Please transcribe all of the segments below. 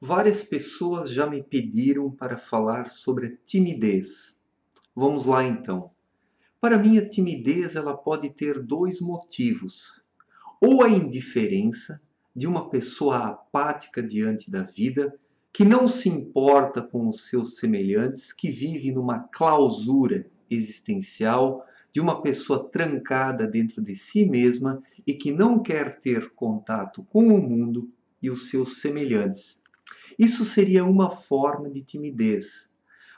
Várias pessoas já me pediram para falar sobre a timidez. Vamos lá então. Para mim, a timidez ela pode ter dois motivos: ou a indiferença de uma pessoa apática diante da vida, que não se importa com os seus semelhantes, que vive numa clausura existencial, de uma pessoa trancada dentro de si mesma e que não quer ter contato com o mundo e os seus semelhantes. Isso seria uma forma de timidez.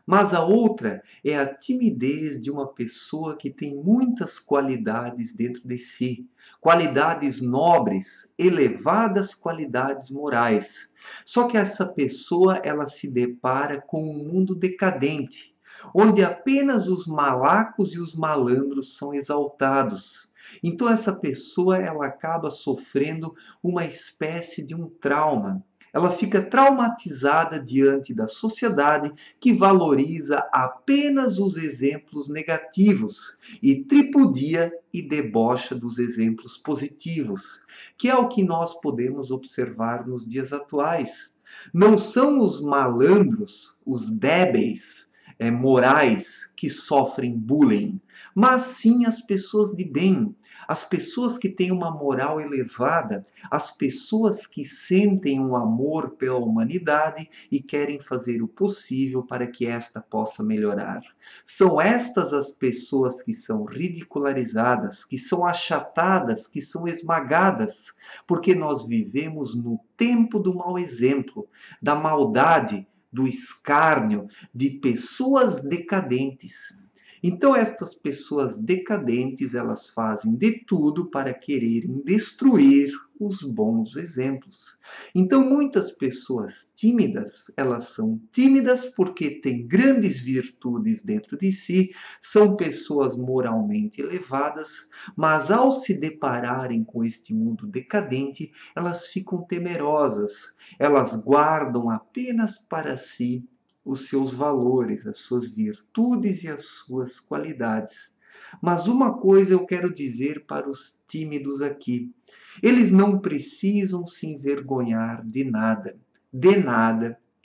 Mas a outra é a timidez de uma pessoa que tem muitas qualidades dentro de si, qualidades nobres, elevadas qualidades morais. Só que essa pessoa ela se depara com um mundo decadente, onde apenas os malacos e os malandros são exaltados. Então essa pessoa ela acaba sofrendo uma espécie de um trauma. Ela fica traumatizada diante da sociedade que valoriza apenas os exemplos negativos e tripudia e debocha dos exemplos positivos, que é o que nós podemos observar nos dias atuais. Não são os malandros, os débeis, morais que sofrem bullying, mas sim as pessoas de bem, as pessoas que têm uma moral elevada, as pessoas que sentem um amor pela humanidade e querem fazer o possível para que esta possa melhorar. São estas as pessoas que são ridicularizadas, que são achatadas, que são esmagadas, porque nós vivemos no tempo do mau exemplo, da maldade, do escárnio, de pessoas decadentes. Então estas pessoas decadentes, elas fazem de tudo para quererem destruir os bons exemplos. Então muitas pessoas tímidas, elas são tímidas porque têm grandes virtudes dentro de si, são pessoas moralmente elevadas, mas ao se depararem com este mundo decadente, elas ficam temerosas, elas guardam apenas para si os seus valores, as suas virtudes e as suas qualidades. Mas uma coisa eu quero dizer para os tímidos aqui: eles não precisam se envergonhar de nada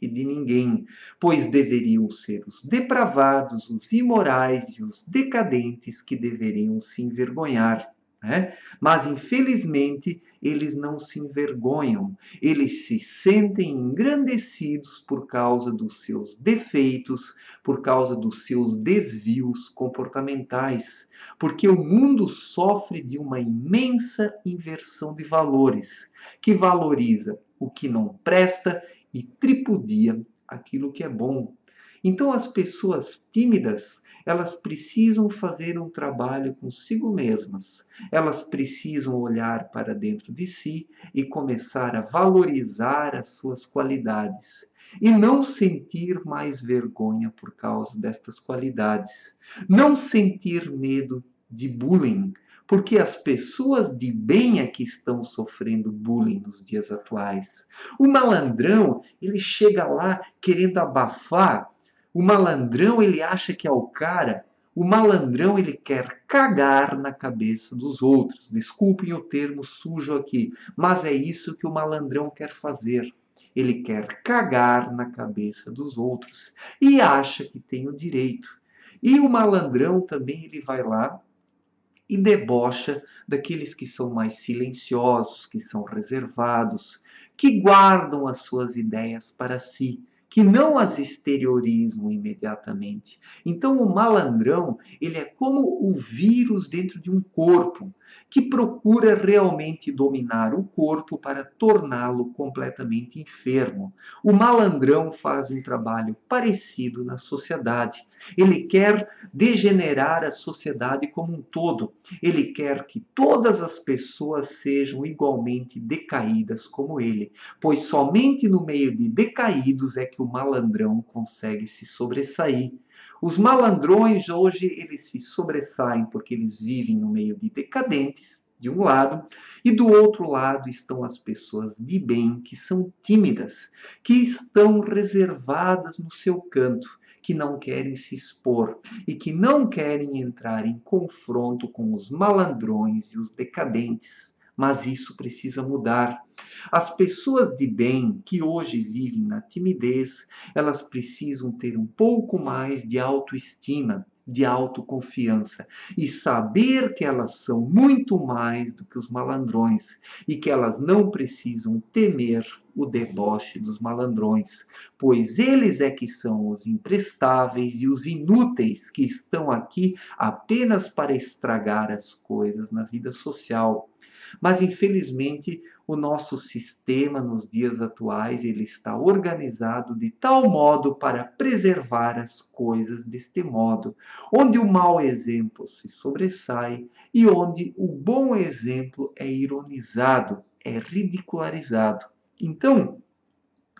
e de ninguém, pois deveriam ser os depravados, os imorais e os decadentes que deveriam se envergonhar. Né? Mas infelizmente eles não se envergonham, eles se sentem engrandecidos por causa dos seus defeitos, por causa dos seus desvios comportamentais, porque o mundo sofre de uma imensa inversão de valores, que valoriza o que não presta e tripudia aquilo que é bom. Então as pessoas tímidas, elas precisam fazer um trabalho consigo mesmas. Elas precisam olhar para dentro de si e começar a valorizar as suas qualidades. E não sentir mais vergonha por causa destas qualidades. Não sentir medo de bullying, porque as pessoas de bem é que estão sofrendo bullying nos dias atuais. O malandrão, ele chega lá querendo abafar. O malandrão, ele acha que é o cara. O malandrão, ele quer cagar na cabeça dos outros. Desculpem o termo sujo aqui, mas é isso que o malandrão quer fazer. Ele quer cagar na cabeça dos outros e acha que tem o direito. E o malandrão também, ele vai lá e debocha daqueles que são mais silenciosos, que são reservados, que guardam as suas ideias para si, que não as exteriorizam imediatamente. Então o malandrão, ele é como o vírus dentro de um corpo, que procura realmente dominar o corpo para torná-lo completamente enfermo. O malandrão faz um trabalho parecido na sociedade. Ele quer degenerar a sociedade como um todo. Ele quer que todas as pessoas sejam igualmente decaídas como ele, pois somente no meio de decaídos é que o malandrão consegue se sobressair. Os malandrões hoje eles se sobressaem porque eles vivem no meio de decadentes, de um lado, e do outro lado estão as pessoas de bem que são tímidas, que estão reservadas no seu canto, que não querem se expor e que não querem entrar em confronto com os malandrões e os decadentes. Mas isso precisa mudar. As pessoas de bem que hoje vivem na timidez, elas precisam ter um pouco mais de autoestima, de autoconfiança e saber que elas são muito mais do que os malandrões e que elas não precisam temer o deboche dos malandrões, pois eles é que são os imprestáveis e os inúteis que estão aqui apenas para estragar as coisas na vida social. Mas infelizmente o nosso sistema nos dias atuais ele está organizado de tal modo para preservar as coisas deste modo, onde o mau exemplo se sobressai e onde o bom exemplo é ironizado, é ridicularizado. Então,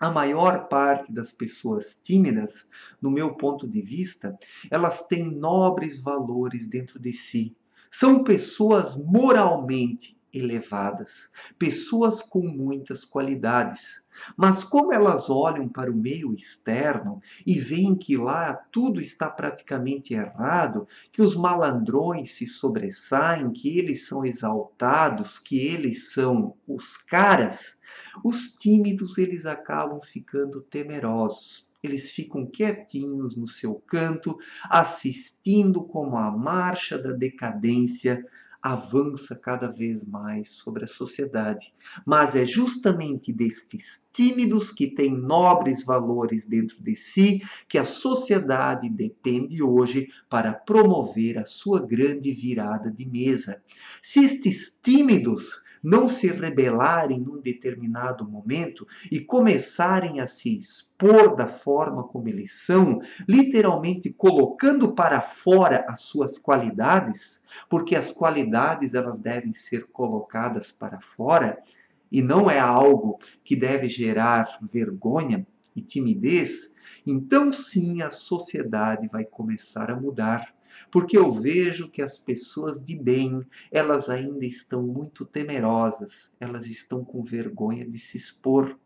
a maior parte das pessoas tímidas, no meu ponto de vista, elas têm nobres valores dentro de si. São pessoas moralmente elevadas, pessoas com muitas qualidades. Mas como elas olham para o meio externo e veem que lá tudo está praticamente errado, que os malandrões se sobressaem, que eles são exaltados, que eles são os caras, os tímidos, eles acabam ficando temerosos. Eles ficam quietinhos no seu canto, assistindo como a marcha da decadência avança cada vez mais sobre a sociedade. Mas é justamente destes tímidos que têm nobres valores dentro de si que a sociedade depende hoje para promover a sua grande virada de mesa. Se estes tímidos não se rebelarem num determinado momento e começarem a se expor da forma como eles são, literalmente colocando para fora as suas qualidades, porque as qualidades elas devem ser colocadas para fora e não é algo que deve gerar vergonha e timidez, então sim a sociedade vai começar a mudar. Porque eu vejo que as pessoas de bem, elas ainda estão muito temerosas, elas estão com vergonha de se expor.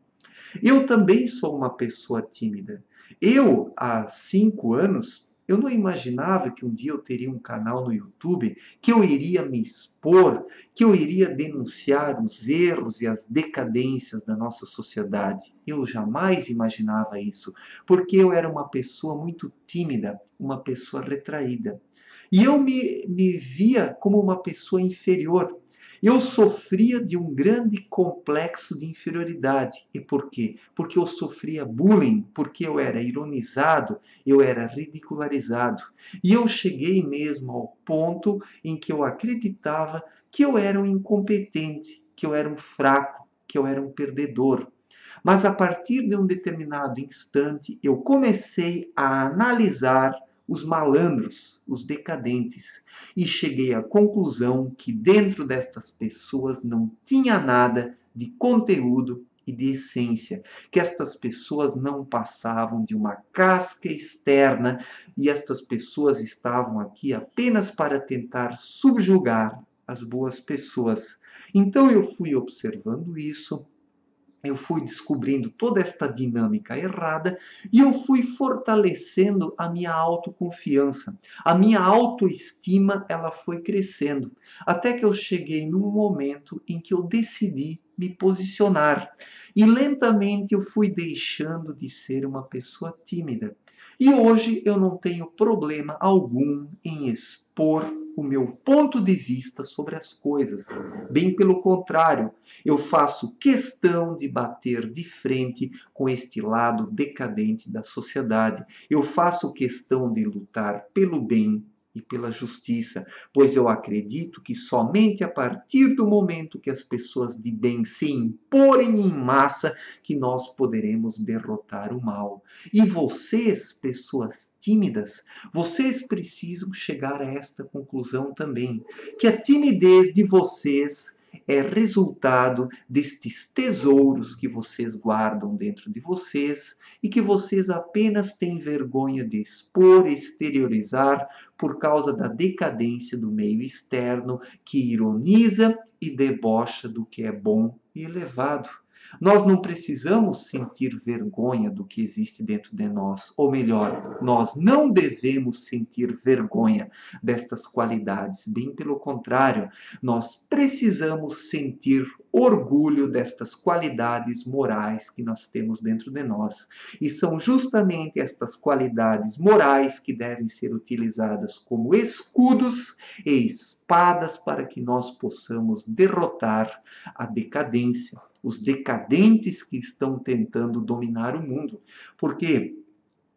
Eu também sou uma pessoa tímida. Eu, há 5 anos, eu não imaginava que um dia eu teria um canal no YouTube, que eu iria me expor, que eu iria denunciar os erros e as decadências da nossa sociedade. Eu jamais imaginava isso, porque eu era uma pessoa muito tímida, uma pessoa retraída. E eu me via como uma pessoa inferior. Eu sofria de um grande complexo de inferioridade. E por quê? Porque eu sofria bullying, porque eu era ironizado, eu era ridicularizado. E eu cheguei mesmo ao ponto em que eu acreditava que eu era um incompetente, que eu era um fraco, que eu era um perdedor. Mas a partir de um determinado instante, eu comecei a analisar os malandros, os decadentes, e cheguei à conclusão que dentro destas pessoas não tinha nada de conteúdo e de essência, que estas pessoas não passavam de uma casca externa e estas pessoas estavam aqui apenas para tentar subjugar as boas pessoas. Então eu fui observando isso, eu fui descobrindo toda esta dinâmica errada e eu fui fortalecendo a minha autoconfiança. A minha autoestima, ela foi crescendo, até que eu cheguei num momento em que eu decidi me posicionar. E lentamente eu fui deixando de ser uma pessoa tímida. E hoje eu não tenho problema algum em expor o meu ponto de vista sobre as coisas. Bem pelo contrário, eu faço questão de bater de frente com este lado decadente da sociedade. Eu faço questão de lutar pelo bem e pela justiça, pois eu acredito que somente a partir do momento que as pessoas de bem se imporem em massa que nós poderemos derrotar o mal. E vocês, pessoas tímidas, vocês precisam chegar a esta conclusão também, que a timidez de vocês é resultado destes tesouros que vocês guardam dentro de vocês e que vocês apenas têm vergonha de expor, exteriorizar por causa da decadência do meio externo que ironiza e debocha do que é bom e elevado. Nós não precisamos sentir vergonha do que existe dentro de nós, ou melhor, nós não devemos sentir vergonha destas qualidades, bem pelo contrário, nós precisamos sentir orgulho destas qualidades morais que nós temos dentro de nós. E são justamente estas qualidades morais que devem ser utilizadas como escudos e espadas para que nós possamos derrotar a decadência, os decadentes que estão tentando dominar o mundo. Porque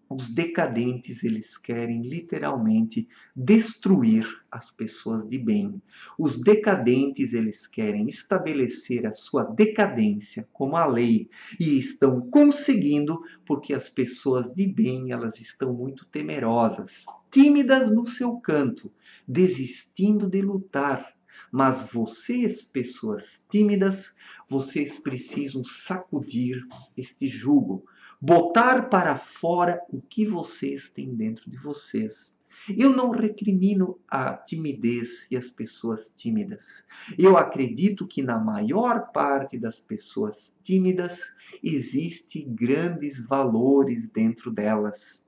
os decadentes, eles querem literalmente destruir as pessoas de bem. Os decadentes, eles querem estabelecer a sua decadência como a lei e estão conseguindo porque as pessoas de bem, elas estão muito temerosas, tímidas no seu canto, desistindo de lutar. Mas vocês, pessoas tímidas, vocês precisam sacudir este jugo, botar para fora o que vocês têm dentro de vocês. Eu não recrimino a timidez e as pessoas tímidas. Eu acredito que na maior parte das pessoas tímidas existe grandes valores dentro delas.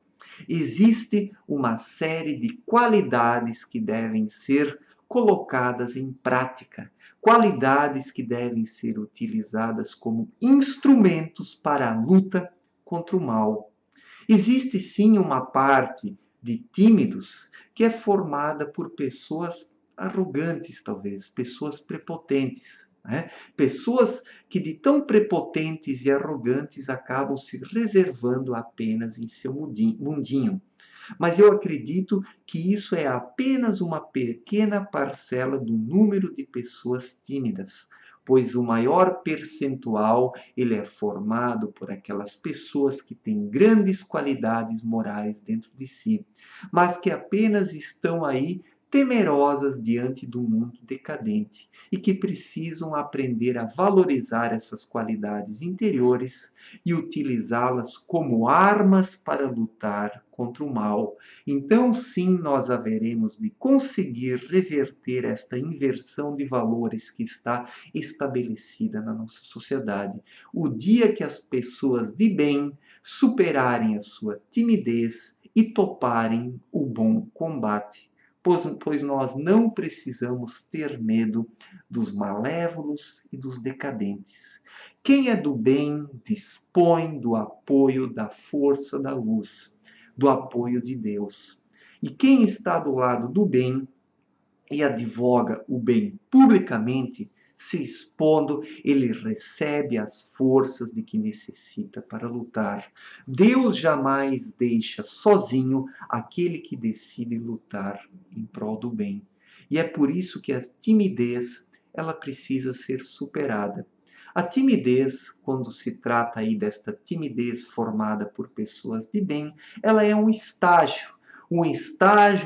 Existe uma série de qualidades que devem ser colocadas em prática, qualidades que devem ser utilizadas como instrumentos para a luta contra o mal. Existe sim uma parte de tímidos que é formada por pessoas arrogantes, talvez, pessoas prepotentes. Né? Pessoas que de tão prepotentes e arrogantes acabam se reservando apenas em seu mundinho. Mas eu acredito que isso é apenas uma pequena parcela do número de pessoas tímidas, pois o maior percentual ele é formado por aquelas pessoas que têm grandes qualidades morais dentro de si, mas que apenas estão aí temerosas diante do mundo decadente e que precisam aprender a valorizar essas qualidades interiores e utilizá-las como armas para lutar contra o mal. Então, sim, nós haveremos de conseguir reverter esta inversão de valores que está estabelecida na nossa sociedade. O dia que as pessoas de bem superarem a sua timidez e toparem o bom combate. Pois nós não precisamos ter medo dos malévolos e dos decadentes. Quem é do bem dispõe do apoio da força da luz, do apoio de Deus. E quem está do lado do bem e advoga o bem publicamente, se expondo, ele recebe as forças de que necessita para lutar. Deus jamais deixa sozinho aquele que decide lutar em prol do bem. E é por isso que a timidez, ela precisa ser superada. A timidez, quando se trata aí desta timidez formada por pessoas de bem, ela é um estágio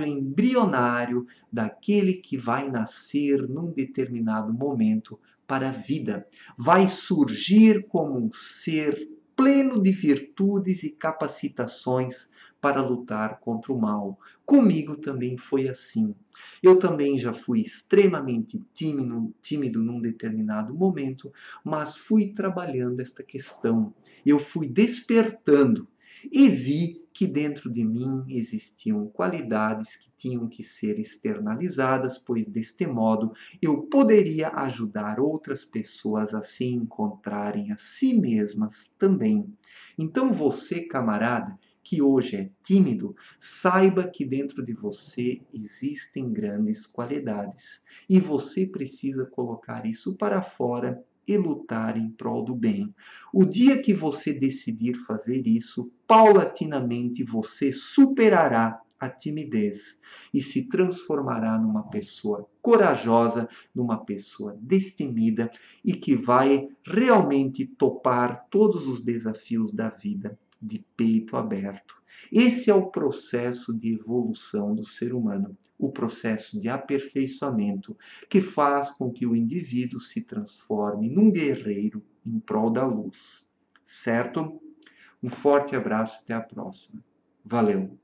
embrionário daquele que vai nascer num determinado momento para a vida. Vai surgir como um ser pleno de virtudes e capacitações para lutar contra o mal. Comigo também foi assim. Eu também já fui extremamente tímido num determinado momento, mas fui trabalhando esta questão. Eu fui despertando e vi que dentro de mim existiam qualidades que tinham que ser externalizadas, pois deste modo eu poderia ajudar outras pessoas a se encontrarem a si mesmas também. Então você, camarada, que hoje é tímido, saiba que dentro de você existem grandes qualidades e você precisa colocar isso para fora e lutar em prol do bem. O dia que você decidir fazer isso, paulatinamente você superará a timidez e se transformará numa pessoa corajosa, numa pessoa destemida e que vai realmente topar todos os desafios da vida de peito aberto. Esse é o processo de evolução do ser humano, o processo de aperfeiçoamento que faz com que o indivíduo se transforme num guerreiro em prol da luz. Certo? Um forte abraço, até a próxima. Valeu!